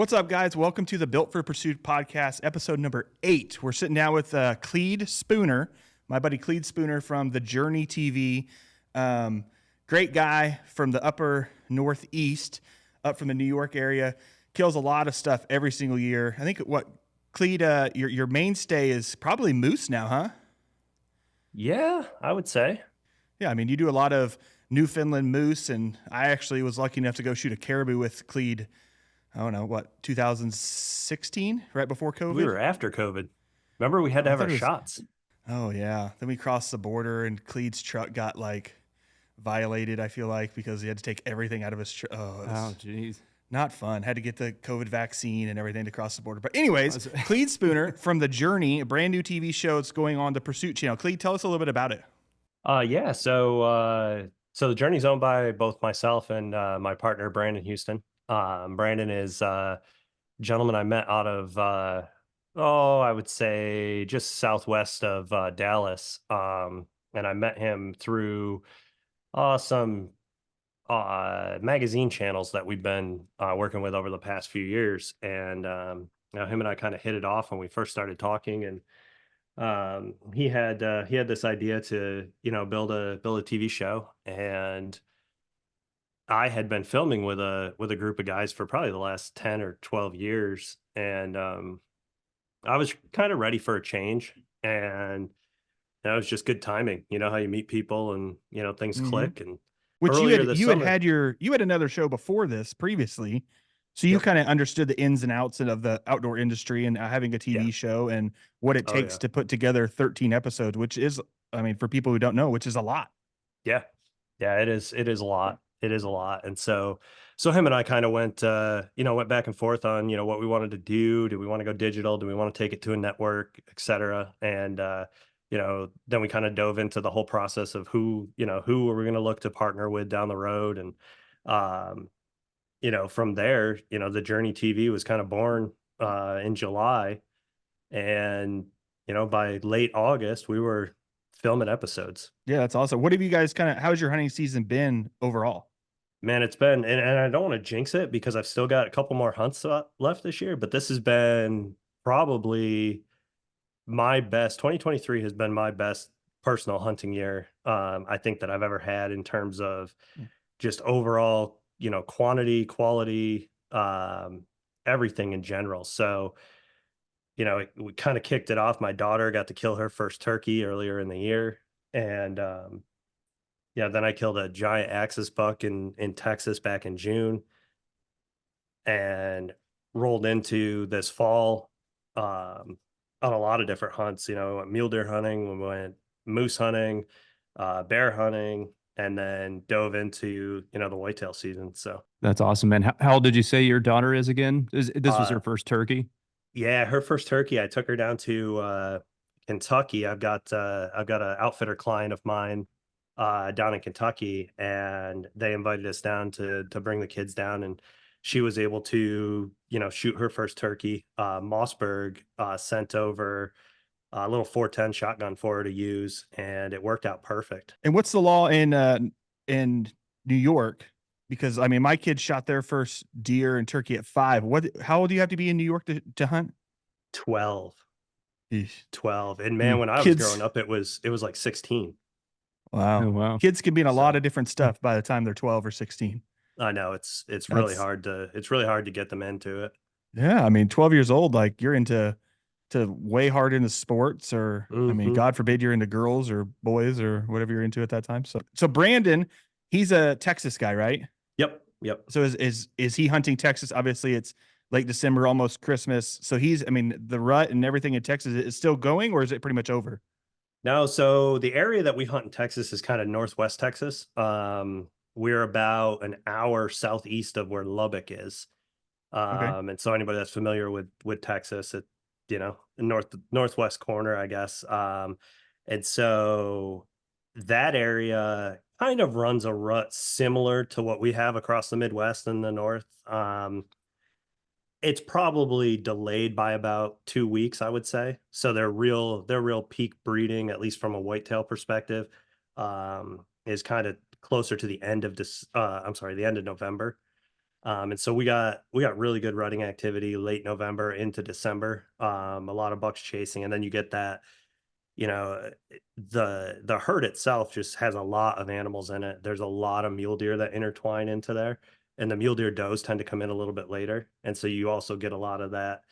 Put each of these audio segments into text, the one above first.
What's up, guys? Welcome to the Built for Pursuit podcast, episode number 8. We're sitting down with Clede Spooner, my buddy Clede Spooner from the Journey TV. Great guy from the upper northeast, up from the New York area. Kills a lot of stuff every single year. I think Clede, your mainstay is probably moose now, huh? Yeah, I would say. Yeah, I mean, you do a lot of Newfoundland moose, and I actually was lucky enough to go shoot a caribou with Clede. I don't know, 2016, right before COVID? We were after COVID. Remember, we had to have our shots. Oh, yeah. Then we crossed the border, and Clede's truck got, violated, I feel like, because he had to take everything out of his truck. Oh, jeez. Not fun. Had to get the COVID vaccine and everything to cross the border. But anyways, Clede Spooner from The Journey, a brand new TV show that's going on the Pursuit channel. Clede, tell us a little bit about it. Yeah. So The Journey's owned by both myself and my partner, Brandon Houston. Brandon is a gentleman I met out of, I would say just southwest of Dallas. And I met him through some magazine channels that we've been working with over the past few years. And him and I kind of hit it off when we first started talking. And he had this idea to build a TV show, and I had been filming with a group of guys for probably the last 10 or 12 years. And I was kind of ready for a change, and it was just good timing. You know how you meet people and things click. And which you had another show before this previously, so you kind of understood the ins and outs of the outdoor industry and having a TV show and what it takes to put together 13 episodes, which is, I mean, for people who don't know, which is a lot. Yeah, it is a lot. It is a lot. And so him and I kind of went back and forth on, what we wanted to do. Do we want to go digital? Do we want to take it to a network, et cetera? And, then we kind of dove into the whole process of who are we going to look to partner with down the road. And, from there, the Journey TV was kind of born in July. And, by late August, we were filming episodes. Yeah, that's awesome. What have you guys how's your hunting season been overall? Man, it's been, and I don't want to jinx it because I've still got a couple more hunts left this year, but this has been probably my best. 2023 has been my best personal hunting year, I think, that I've ever had in terms of just overall, quantity, quality, everything in general. So, we kind of kicked it off. My daughter got to kill her first turkey earlier in the year. And, then I killed a giant axis buck in Texas back in June, and rolled into this fall on a lot of different hunts. Mule deer hunting, we went moose hunting, bear hunting, and then dove into the whitetail season. So that's awesome, man. How old did you say your daughter is again? This was her first turkey? Yeah, her first turkey. I took her down to Kentucky. I've got an outfitter client of mine down in Kentucky, and they invited us down to bring the kids down, and she was able to shoot her first turkey. Mossberg sent over a little 410 shotgun for her to use, and it worked out perfect. And what's the law in New York? Because I mean, my kids shot their first deer and turkey at 5. How old do you have to be in New York to hunt? 12. Eesh. 12. And man, when I was growing up, it was like 16. Wow. Oh, wow. Kids can be in a lot of different stuff by the time they're 12 or 16. I know it's really hard to get them into it. Yeah. I mean, 12 years old, like you're into way hard into sports, or I mean, God forbid you're into girls or boys or whatever you're into at that time. So Brandon, he's a Texas guy, right? Yep. So is he hunting Texas? Obviously it's late December, almost Christmas. So the rut and everything in Texas is still going, or is it pretty much over? No, so the area that we hunt in Texas is kind of northwest Texas. We're about an hour southeast of where Lubbock is. And so anybody that's familiar with Texas, northwest corner, I guess. And so that area kind of runs a rut similar to what we have across the Midwest and the North. It's probably delayed by about 2 weeks, I would say. So their real peak breeding, at least from a whitetail perspective, is kind of closer to the end of the end of November. And so we got really good rutting activity late November into December. A lot of bucks chasing, and then you get that, you know, the herd itself just has a lot of animals in it. There's a lot of mule deer that intertwine into there, and the mule deer does tend to come in a little bit later. And so you also get a lot of that,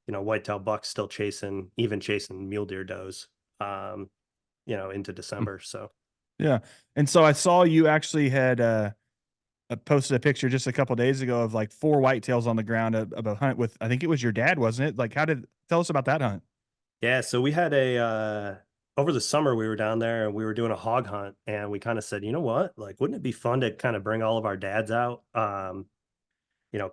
whitetail bucks still chasing mule deer does, into December. So Yeah. And so I saw you actually had posted a picture just a couple days ago of like 4 whitetails on the ground of a hunt with, I think it was your dad, wasn't it? Like, tell us about that hunt. yeah, so we had over the summer we were down there and we were doing a hog hunt, and we kind of said, you know what, like, wouldn't it be fun to kind of bring all of our dads out?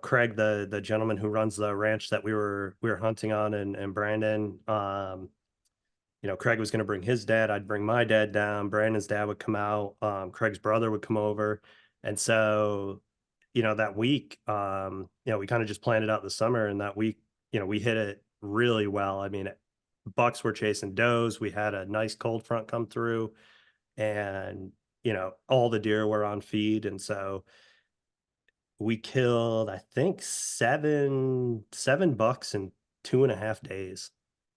Craig, the gentleman who runs the ranch that we were hunting on, and Brandon, Craig was going to bring his dad. I'd bring my dad down. Brandon's dad would come out. Craig's brother would come over. And so, that week, we kind of just planned it out the summer. And that week, we hit it really well. I mean, bucks were chasing does. We had a nice cold front come through, and, all the deer were on feed. And so we killed, I think, seven bucks in 2.5 days.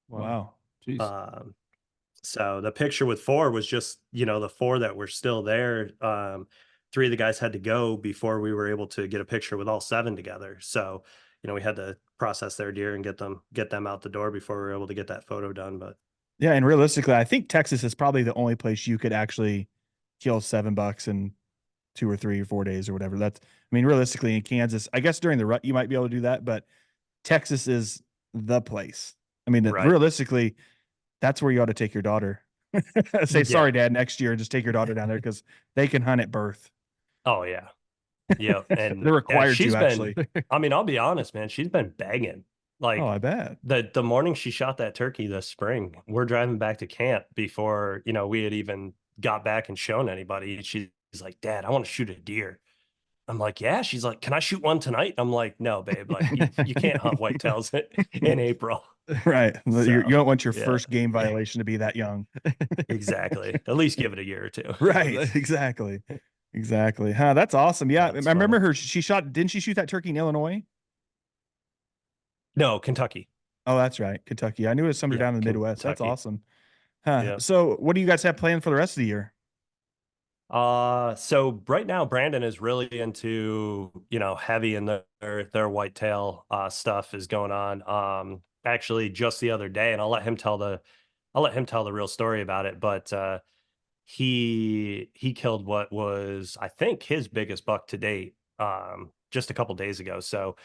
Wow. Jeez. Um, so the picture with 4 was just, the 4 that were still there. 3 of the guys had to go before we were able to get a picture with all 7 together. So, we had to process their deer and get them out the door before we were able to get that photo done. But Yeah. And realistically, I think Texas is probably the only place you could actually kill 7 bucks in 2 or 3 or 4 days or whatever. I mean, realistically in Kansas, I guess during the rut, you might be able to do that, but Texas is the place. I mean, right. realistically, that's where you ought to take your daughter. Say, sorry, Yeah. Dad, next year, and just take your daughter down there because they can hunt at birth. Oh yeah. Yeah. And they're required she's to actually. I mean, I'll be honest, man, she's been begging. Oh, Like, I bet. the morning she shot that turkey this spring, we're driving back to camp before, we had even got back and shown anybody. She's like, Dad, I want to shoot a deer. I'm like, yeah. She's like, can I shoot one tonight? I'm like, no, babe. Like, you can't hunt whitetails in April. Right. So, You don't want your yeah, first game violation to be that young. exactly. At least give it a year or two. Right. Exactly. Exactly. Huh. That's awesome. Yeah. That's I remember funny. didn't she shoot that turkey in Illinois? No, Kentucky. Oh, that's right. Kentucky. I knew it was somewhere Yeah, down in the Midwest. That's Kentucky. awesome. Huh. Yeah. So what do you guys have planned for the rest of the year? So right now Brandon is really into, heavy in their whitetail stuff is going on. Actually just the other day, and I'll let him tell the real story about it, but he killed what was, I think, his biggest buck to date, just a couple days ago. So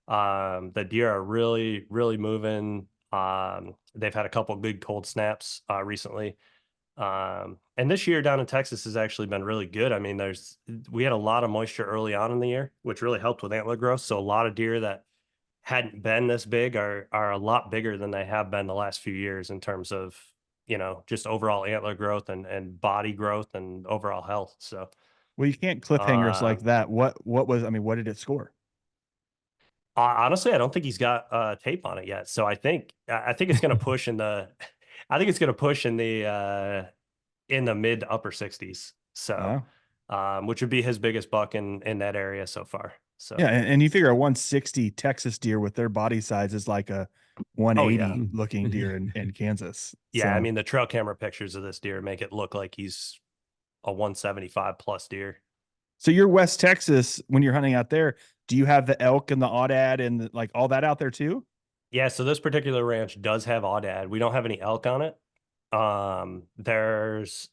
the deer are really, really moving. They've had a couple good cold snaps recently. And this year down in Texas has actually been really good. I mean, we had a lot of moisture early on in the year, which really helped with antler growth. So a lot of deer that hadn't been this big are a lot bigger than they have been the last few years in terms of, just overall antler growth and body growth and overall health. So, Well, you can't cliffhanger us like um, that. What did it score? honestly, I don't think he's got tape on it yet. So I think it's going to push I think it's going to push in the mid to upper 60s. So, Wow. which would be his biggest buck in that area so far. So, Yeah, and you figure a 160 Texas deer with their body size is like a oh yeah, 180 looking deer in Kansas. yeah. I So, mean, the trail camera pictures of this deer make it look like he's a 175 plus deer. so you're West Texas when you're hunting out there. Do you have the elk and the aoudad and like all that out there too? Yeah. So this particular ranch does have aoudad. We don't have any elk on it. There's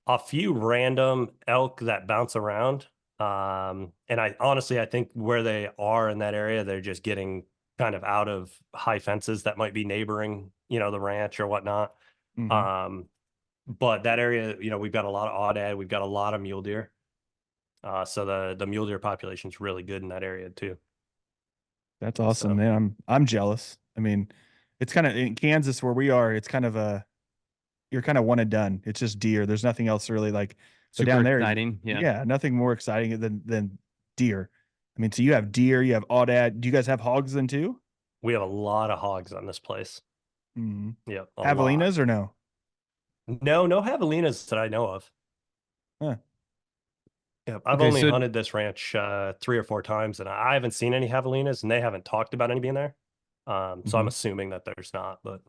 a few random elk that bounce around. And I think where they are in that area, they're just getting kind of out of high fences that might be neighboring, the ranch or whatnot. Mm-hmm. But that area, we've got a lot of aoudad, we've got a lot of mule deer. So the mule deer population is really good in that area too. That's awesome, So man. I'm jealous. I mean, it's kind of in Kansas where we are. It's kind of you're kind of one and done. It's just deer. There's nothing else really like. But Super down there, exciting. Yeah. yeah, nothing more exciting than deer. I mean, so you have deer, you have aoudad. Do you guys have hogs then too? we have a lot of hogs on this place. Mm-hmm. Yep, a lot. Javelinas or no? No javelinas that I know of. Huh. Yeah, I've Okay, only so hunted this ranch 3 or 4 times, and I haven't seen any javelinas, and they haven't talked about any being there. So I'm Mhm. assuming that there's not, but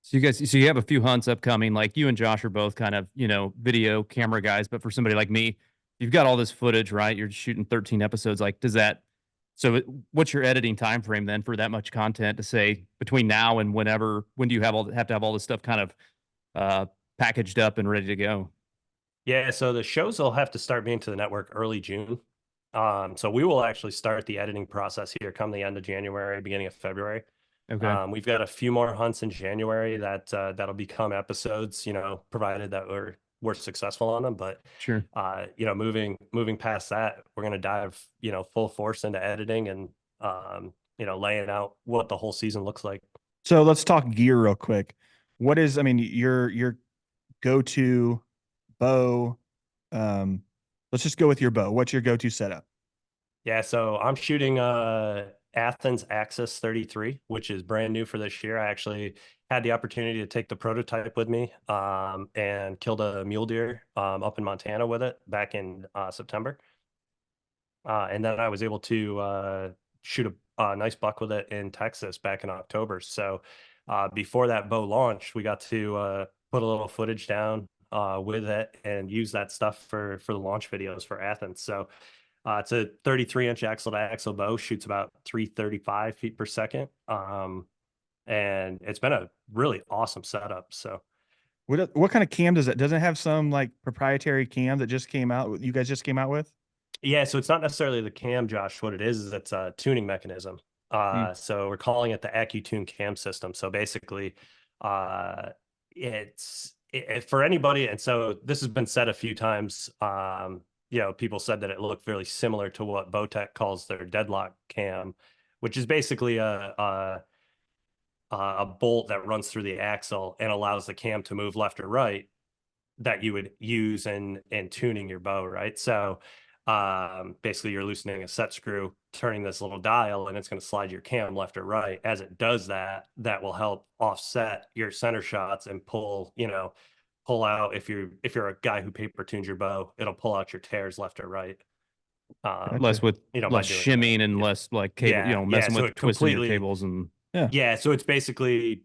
so you have a few hunts upcoming. Like you and Josh are both kind of, video camera guys, but for somebody like me, you've got all this footage, right? You're shooting 13 episodes. Like, what's your editing time frame then for that much content to say between now and whenever, when do you have to have all this stuff kind of uh packaged up and ready to go? yeah. So the shows will have to start being to the network early June. So we will actually start the editing process here come the end of January, beginning of February. Okay. We've got a few more hunts in January that'll become episodes, provided that we're successful on them. But Sure. moving past that, we're gonna dive, full force into editing and laying out what the whole season looks like. So let's talk gear real quick. What is, I mean, your go-to bow? Um, let's just go with your bow. What's your go-to setup? Yeah, so I'm shooting Athens Axis 33, which is brand new for this year. I actually had the opportunity to take the prototype with me and killed a mule deer up in Montana with it back in September. And then I was able to shoot a nice buck with it in Texas back in October. So before that bow launch, we got to put a little footage down with it and use that stuff for the launch videos for Athens. So it's a 33-inch axle to axle bow, shoots about 335 feet per second. And it's been a really awesome setup. So What kind of cam does it? Doesn't it have some like proprietary cam that just came out? You guys just came out with? yeah, so it's not necessarily the cam, Josh. What it is it's a tuning mechanism. Hmm. So we're calling it the AccuTune cam system. So basically, uh, for anybody, and so this has been said a few times. People said that it looked very similar to what Bowtech calls their deadlock cam, which is basically a bolt that runs through the axle and allows the cam to move left or right that you would use in tuning your bow, right? So basically you're loosening a set screw, turning this little dial, and it's going to slide your cam left or right. As it does that, that will help offset your center shots and pull out if you're a guy who paper tunes your bow, it'll pull out your tears left or right. Less Gotcha. with By less doing that. shimming and Yeah. less like cable, Yeah. messing So with it twisting your completely, cables and Yeah. yeah. So it's basically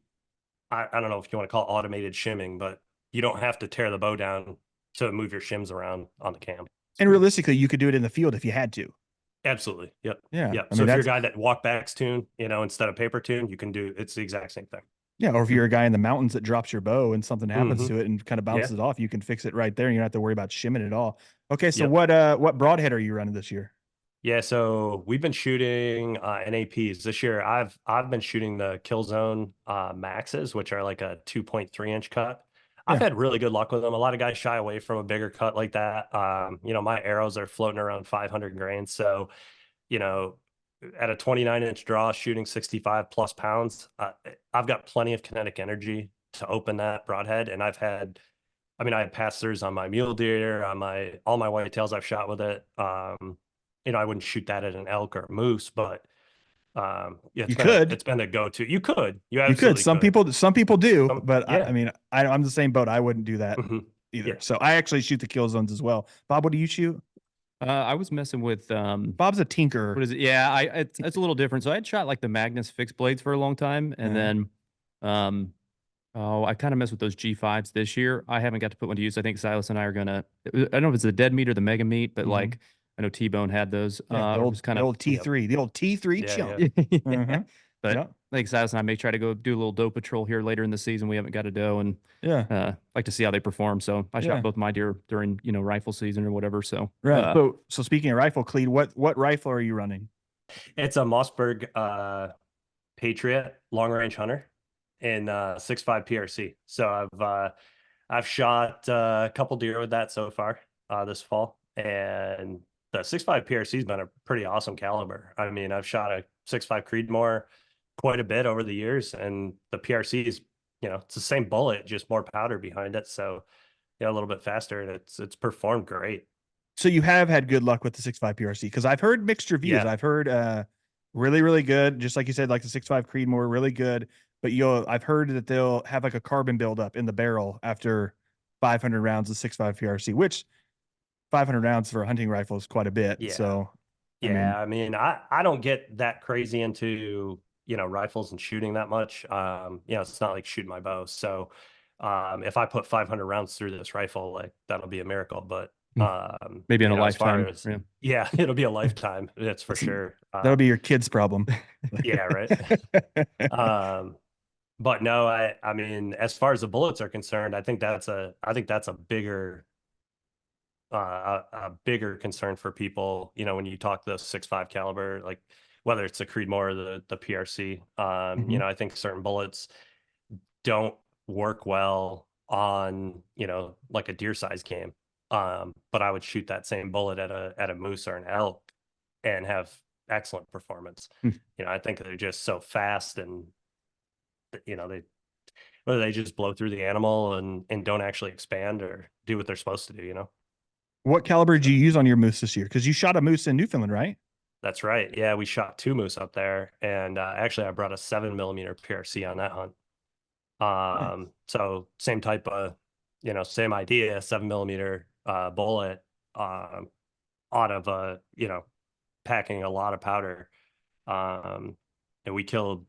I don't know if you want to call it automated shimming, but you don't have to tear the bow down to move your shims around on the cam. And realistically, you could do it in the field if you had to. Absolutely. Yep. Yeah. Yep. I So mean, if you're a that's, guy that walk backs tune, instead of paper tune, you can do it's the exact same thing. yeah. Or if you're a guy in the mountains that drops your bow and something happens Hmm. to it and kind of Yeah. bounces it off, you can fix it right there and you don't have to worry about shimming at all. Okay. So Yep. what broadhead are you running this year? Yeah. So we've been shooting NAPs this year. I've been shooting the Killzone Maxes, which are like a 2.3-inch cut. I've Yeah. had really good luck with them. A lot of guys shy away from a bigger cut like that. My arrows are floating around 500 grains. So, you know, at a 29-inch draw, shooting 65 plus pounds, I've got plenty of kinetic energy to open that broadhead. And I had pass throughs on my mule deer, on all my whitetails I've shot with it. I wouldn't shoot that at an elk or a moose, but yeah, You could. it's been a go-to. You You could. absolutely could. Some people do, but I Yeah. mean, I'm the same boat. I wouldn't do that Hmm. either. Yeah. So I actually shoot the kill zones as well. Bob, what do you shoot? I was messing with Bob's a tinker. what is it? Yeah, it's a little different. So I had shot like the Magnus fixed blades for a long time, and Yeah. then I kind of messed with those G5s this year. I haven't got to put one to use. I think Silas and I are gonna. I don't know if it's the dead meat or the mega meat, but Mhm. like I know T-Bone had those. Yeah, Just kind the of old T3, the old T3 Yeah, chump. yeah. Mhm. But Yeah. I think Silas and I may try to go do a little doe patrol here later in the season. We haven't got a doe and Yeah. like to see how they perform. So I Yeah. shot both my deer during, rifle season or whatever. So Right. So speaking of rifle, Clede, what rifle are you running? It's a Mossberg Patriot long range hunter in 6.5 PRC. So I've shot a couple deer with that so far this fall, and the 6.5 PRC has been a pretty awesome caliber. I mean, I've shot a 6.5 Creedmoor quite a bit over the years, and the PRC is, it's the same bullet, just more powder behind it. So, a little bit faster, and it's performed great. So you have had good luck with the 6.5 PRC because I've heard mixed reviews. Yeah. I've heard really, really good, just like you said, like the 6.5 Creedmoor, really good. But I've heard that they'll have like a carbon buildup in the barrel after 500 rounds of 6.5 PRC, which 500 rounds for a hunting rifle is quite a bit. Yeah. So, Yeah. I mean, I don't get that crazy into, rifles and shooting that much. It's not like shooting my bow. So, if I put 500 rounds through this rifle, like that'll be a miracle. But, maybe in a as far lifetime. as, yeah, it'll be a lifetime. That's for sure. that'll be your kid's problem. Yeah. Right. But no, I mean, as far as the bullets are concerned, I think that's a bigger concern for people, when you talk the 6.5 caliber, like whether it's the Creedmoor or the PRC. I think certain bullets don't work well on, like a deer size game. But I would shoot that same bullet at a moose or an elk and have excellent performance. I think they're just so fast, and they whether they just blow through the animal and don't actually expand or do what they're supposed to do. What caliber did you use on your moose this year? Because you shot a moose in Newfoundland, right? That's right. Yeah, we shot 2 moose up there, and actually, I brought a 7mm PRC on that hunt. Nice. So same type of, same idea, 7mm bullet, out of packing a lot of powder. And we killed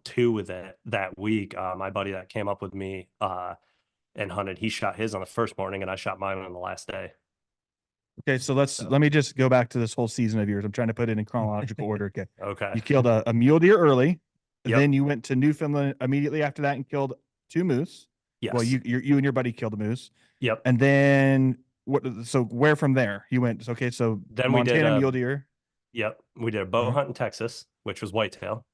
2 with it that week. My buddy that came up with me and hunted, he shot his on the first morning, and I shot mine on the last day. Okay, so let me just go back to this whole season of yours. I'm trying to put it in chronological order. Okay. Okay. You killed a mule deer early. Yep. Then you went to Newfoundland immediately after that and killed 2 moose. Yes. Well, you and your buddy killed a moose. Yep. And then what? So where from there you went? Okay, so Then Montana we did mule deer. Yep, we did a bow hunt in Texas, which was whitetail,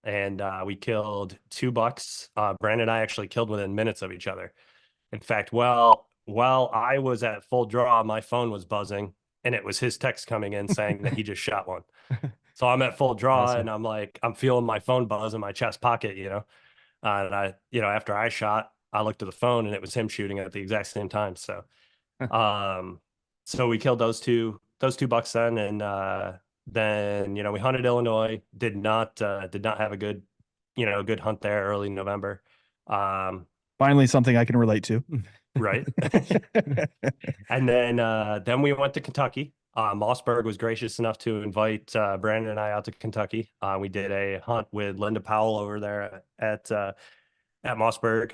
and we killed 2 bucks. Brandon and I actually killed within minutes of each other. In fact, while I was at full draw, my phone was buzzing, and it was his text coming in saying that he just shot one. So I'm at full draw, Awesome. and I'm feeling my phone buzz in my chest pocket, and after I shot, I looked at the phone, and it was him shooting at the exact same time. So, so we killed those two bucks then, and then we hunted Illinois. Did not have a good good hunt there early November. Finally, something I can relate to. Right. And then we went to Kentucky. Mossberg was gracious enough to invite Brandon and I out to Kentucky. We did a hunt with Linda Powell over there at Mossberg.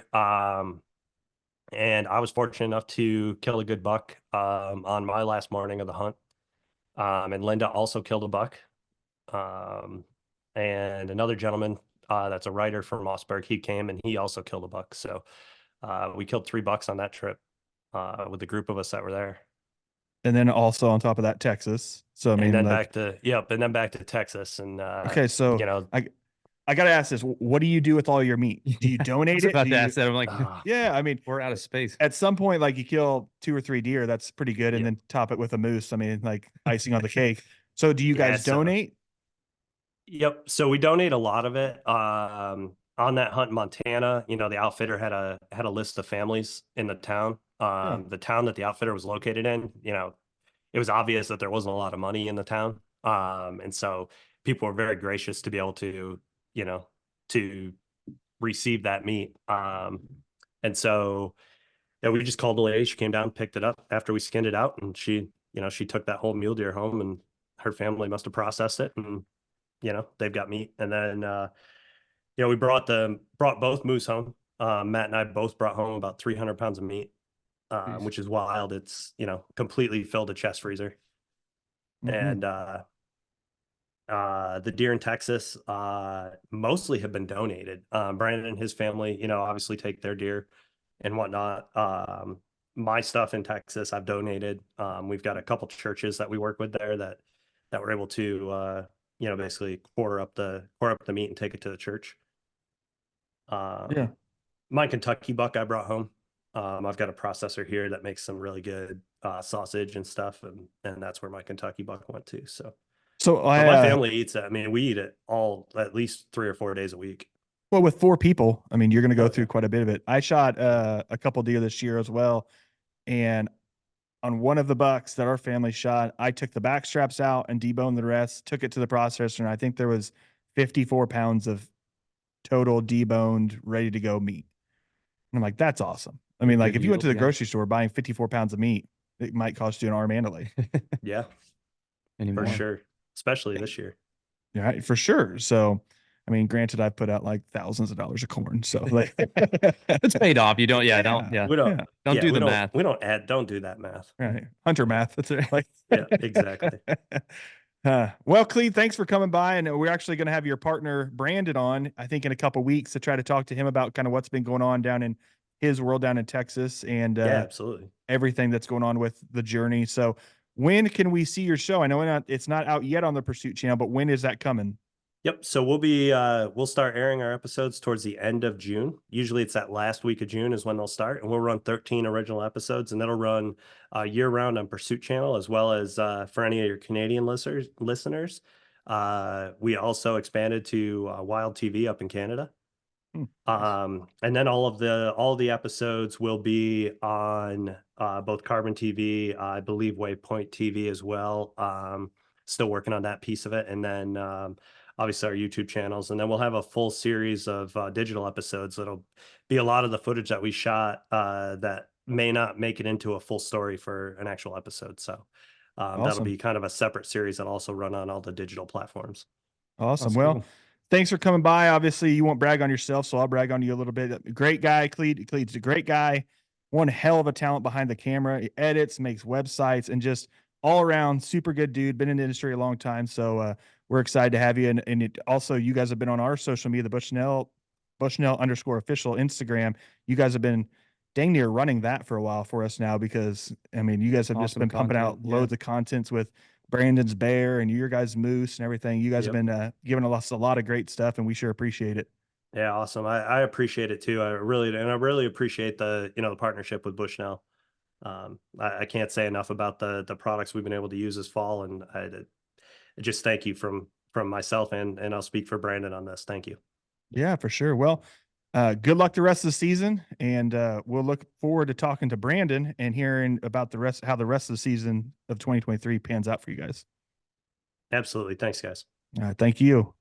And I was fortunate enough to kill a good buck on my last morning of the hunt. And Linda also killed a buck. And another gentleman that's a writer from Mossberg, he came and he also killed a buck. So we killed 3 bucks on that trip with the group of us that were there. And then also on top of that, Texas. So I mean, and then like, back to Texas. And okay, so I got to ask this: what do you do with all your meat? Do you donate it? About to ask that. I'm like, yeah, I mean, we're out of space. At some point, like you kill 2 or 3 deer, that's pretty good, and then top it with a moose. I mean, like icing on the cake. So do you guys donate? Yep. So we donate a lot of it. On that hunt in Montana, the outfitter had a list of families in the town. The town that the outfitter was located in, it was obvious that there wasn't a lot of money in the town. And so people were very gracious to be able to, to receive that meat. And so we just called the lady. She came down, picked it up after we skinned it out, and she took that whole mule deer home, and her family must have processed it, and they've got meat. And then we brought both moose home. Matt and I both brought home about 300 pounds of meat, which is wild. It's, completely filled a chest freezer. And the deer in Texas mostly have been donated. Brandon and his family, obviously take their deer and whatnot. My stuff in Texas, I've donated. We've got a couple churches that we work with there that were able to, basically quarter up the meat and take it to the church. My Kentucky buck I brought home. I've got a processor here that makes some really good sausage and stuff, and that's where my Kentucky buck went to. So my family eats it. I mean, we eat it all at least 3 or 4 days a week. Well, with 4 people, I mean, you're going to go through quite a bit of it. I shot a couple deer this year as well, and on one of the bucks that our family shot, I took the back straps out and deboned the rest, took it to the processor, and I think there was 54 pounds of total deboned, ready to go meat. And I'm like, that's awesome. I mean, like if you went to the grocery store buying 54 pounds of meat, it might cost you an arm and a leg. Yeah, Anymore. for sure. Especially this year. Yeah, for sure. So, I mean, granted, I've put out like thousands of dollars of corn, so like It's paid off. You don't, don't do the math. Don't do that math. Right. Hunter math. That's it. Like, Yeah, exactly. Well, Clede, thanks for coming by. And we're actually going to have your partner, Brandon, on, I think, in a couple weeks to try to talk to him about kind of what's been going on down in his world down in Texas and yeah, absolutely. everything that's going on with the journey. So when can we see your show? I know it's not out yet on the Pursuit channel, but when is that coming? Yep. So we'll start airing our episodes towards the end of June. Usually it's that last week of June is when they'll start, and we'll run 13 original episodes, and that'll run year round on Pursuit channel, as well as for any of your Canadian listeners. We also expanded to Wild TV up in Canada. Nice. And then all the episodes will be on both Carbon TV, I believe Waypoint TV as well. Still working on that piece of it. And then obviously our YouTube channels. And then we'll have a full series of digital episodes that'll be a lot of the footage that we shot that may not make it into a full story for an actual episode. So that'll Awesome. be kind of a separate series that'll also run on all the digital platforms. Awesome. That's Well, cool. thanks for coming by. Obviously, you won't brag on yourself, so I'll brag on you a little bit. Great guy, Clede. Clede's a great guy. One hell of a talent behind the camera. He edits, makes websites, and just all around super good dude. Been in the industry a long time, so we're excited to have you. And also, you guys have been on our social media, the Bushnell _official Instagram. You guys have been dang near running that for a while for us now because I mean, you guys have just Awesome been pumping out content, loads of contents with Brandon's bear and your guys' moose and everything. You guys Yep. have been giving us a lot of great stuff, and we sure appreciate it. Yeah, awesome. I appreciate it too. I really appreciate the partnership with Bushnell. I can't say enough about the products we've been able to use this fall, and I just thank you from myself and I'll speak for Brandon on this. Thank you. Yeah, for sure. Well, good luck the rest of the season, and we'll look forward to talking to Brandon and hearing about how the rest of the season of 2023 pans out for you guys. Absolutely. Thanks, guys. Thank you.